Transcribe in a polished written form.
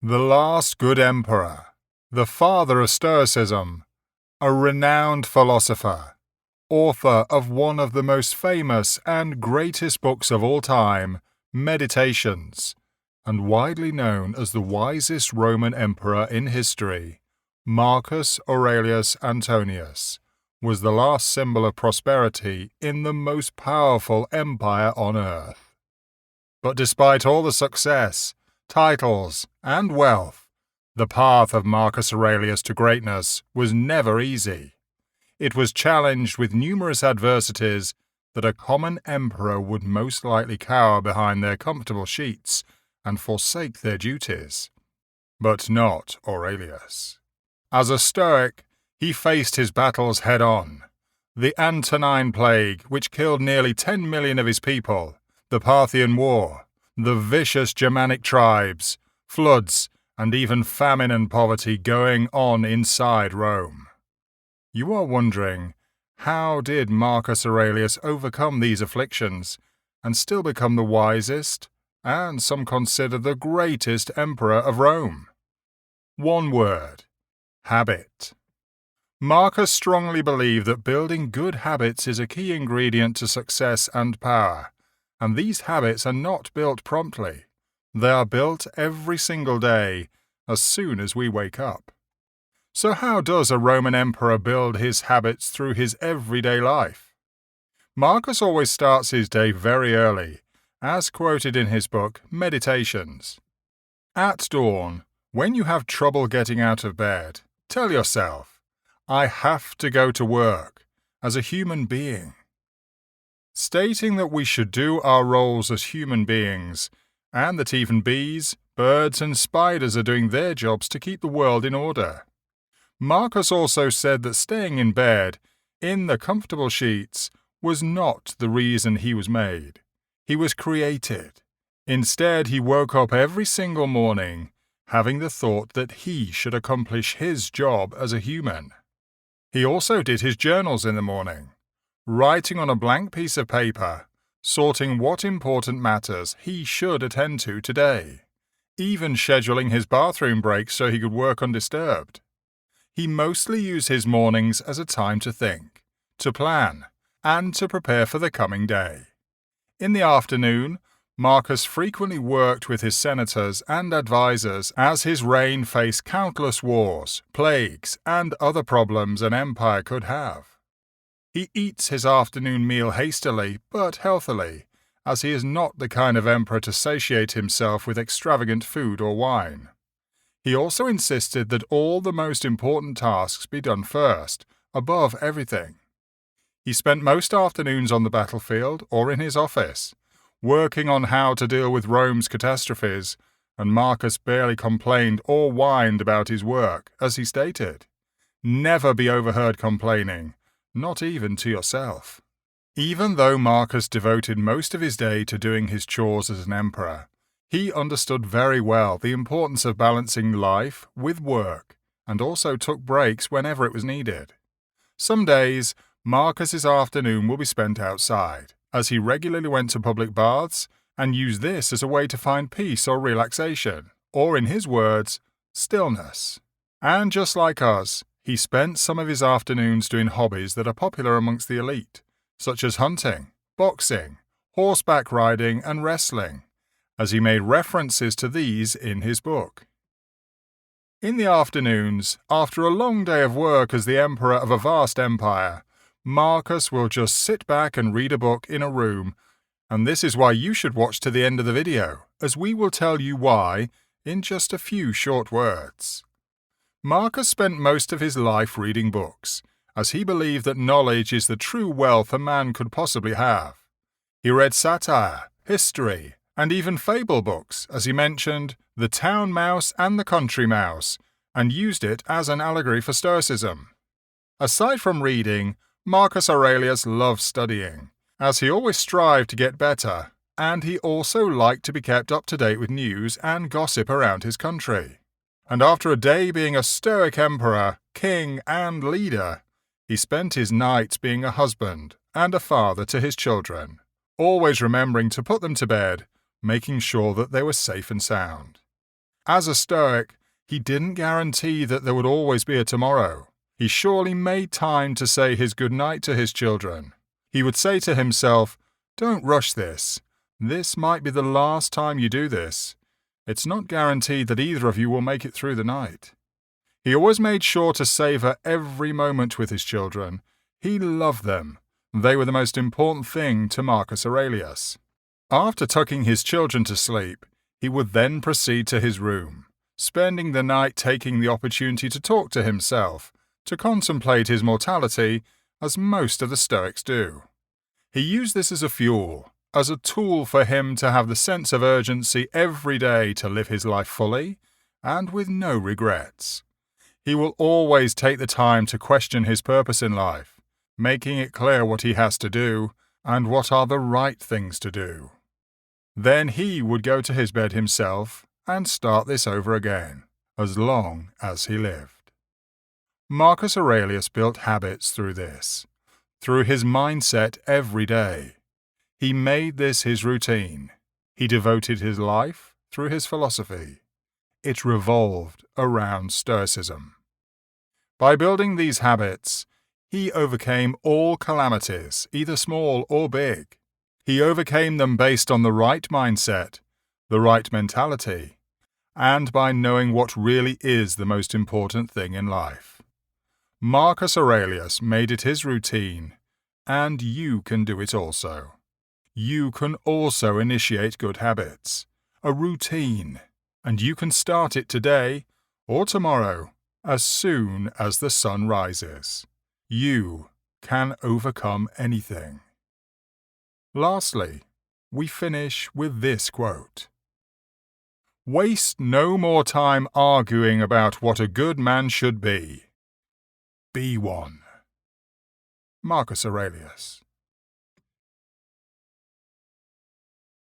The last good emperor, the father of stoicism, a renowned philosopher, author of one of the most famous and greatest books of all time, Meditations, and widely known as the wisest Roman emperor in history, Marcus Aurelius Antonius, was the last symbol of prosperity in the most powerful empire on earth. But despite all the success, titles, and wealth, the path of Marcus Aurelius to greatness was never easy. It was challenged with numerous adversities that a common emperor would most likely cower behind their comfortable sheets and forsake their duties. But not Aurelius. As a stoic, he faced his battles head-on. The Antonine Plague, which killed nearly 10 million of his people, the Parthian War, the vicious Germanic tribes, floods, and even famine and poverty going on inside Rome. You are wondering, how did Marcus Aurelius overcome these afflictions and still become the wisest, and some consider the greatest emperor of Rome? One word: habit. Marcus strongly believed that building good habits is a key ingredient to success and power, and these habits are not built promptly. They are built every single day, as soon as we wake up. So how does a Roman emperor build his habits through his everyday life? Marcus always starts his day very early, as quoted in his book, Meditations. At dawn, when you have trouble getting out of bed, tell yourself, I have to go to work, as a human being. Stating that we should do our roles as human beings, and that even bees, birds, and spiders are doing their jobs to keep the world in order. Marcus also said that staying in bed, in the comfortable sheets, was not the reason he was made. He was created. Instead, he woke up every single morning, having the thought that he should accomplish his job as a human. He also did his journals in the morning, writing on a blank piece of paper, sorting what important matters he should attend to today, even scheduling his bathroom breaks so he could work undisturbed. He mostly used his mornings as a time to think, to plan, and to prepare for the coming day. In the afternoon, Marcus frequently worked with his senators and advisors as his reign faced countless wars, plagues, and other problems an empire could have. He eats his afternoon meal hastily but healthily, as he is not the kind of emperor to satiate himself with extravagant food or wine. He also insisted that all the most important tasks be done first, above everything. He spent most afternoons on the battlefield or in his office, working on how to deal with Rome's catastrophes, and Marcus barely complained or whined about his work, as he stated, "Never be overheard complaining, not even to yourself." Even though Marcus devoted most of his day to doing his chores as an emperor, he understood very well the importance of balancing life with work, and also took breaks whenever it was needed. Some days, Marcus's afternoon will be spent outside, as he regularly went to public baths and used this as a way to find peace or relaxation, or in his words, stillness. And just like us, he spent some of his afternoons doing hobbies that are popular amongst the elite, such as hunting, boxing, horseback riding, and wrestling, as he made references to these in his book. In the afternoons, after a long day of work as the emperor of a vast empire, Marcus will just sit back and read a book in a room, and this is why you should watch to the end of the video, as we will tell you why in just a few short words. Marcus spent most of his life reading books, as he believed that knowledge is the true wealth a man could possibly have. He read satire, history, and even fable books, as he mentioned The Town Mouse and the Country Mouse, and used it as an allegory for stoicism. Aside from reading, Marcus Aurelius loved studying, as he always strived to get better, and he also liked to be kept up to date with news and gossip around his country. And after a day being a stoic emperor, king, and leader, he spent his nights being a husband and a father to his children, always remembering to put them to bed, making sure that they were safe and sound. As a Stoic, he didn't guarantee that there would always be a tomorrow. He surely made time to say his goodnight to his children. He would say to himself, "Don't rush this. This might be the last time you do this. It's not guaranteed that either of you will make it through the night." He always made sure to savor every moment with his children. He loved them. They were the most important thing to Marcus Aurelius. After tucking his children to sleep, he would then proceed to his room, spending the night taking the opportunity to talk to himself, to contemplate his mortality, as most of the Stoics do. He used this as a fuel, as a tool for him to have the sense of urgency every day to live his life fully and with no regrets. He will always take the time to question his purpose in life, making it clear what he has to do and what are the right things to do. Then he would go to his bed himself and start this over again, as long as he lived. Marcus Aurelius built habits through this, through his mindset every day. He made this his routine. He devoted his life through his philosophy. It revolved around stoicism. By building these habits, he overcame all calamities, either small or big. He overcame them based on the right mindset, the right mentality, and by knowing what really is the most important thing in life. Marcus Aurelius made it his routine, and you can do it also. You can also initiate good habits, a routine, and you can start it today or tomorrow, as soon as the sun rises. You can overcome anything. Lastly, we finish with this quote: "Waste no more time arguing about what a good man should be. Be one." Marcus Aurelius.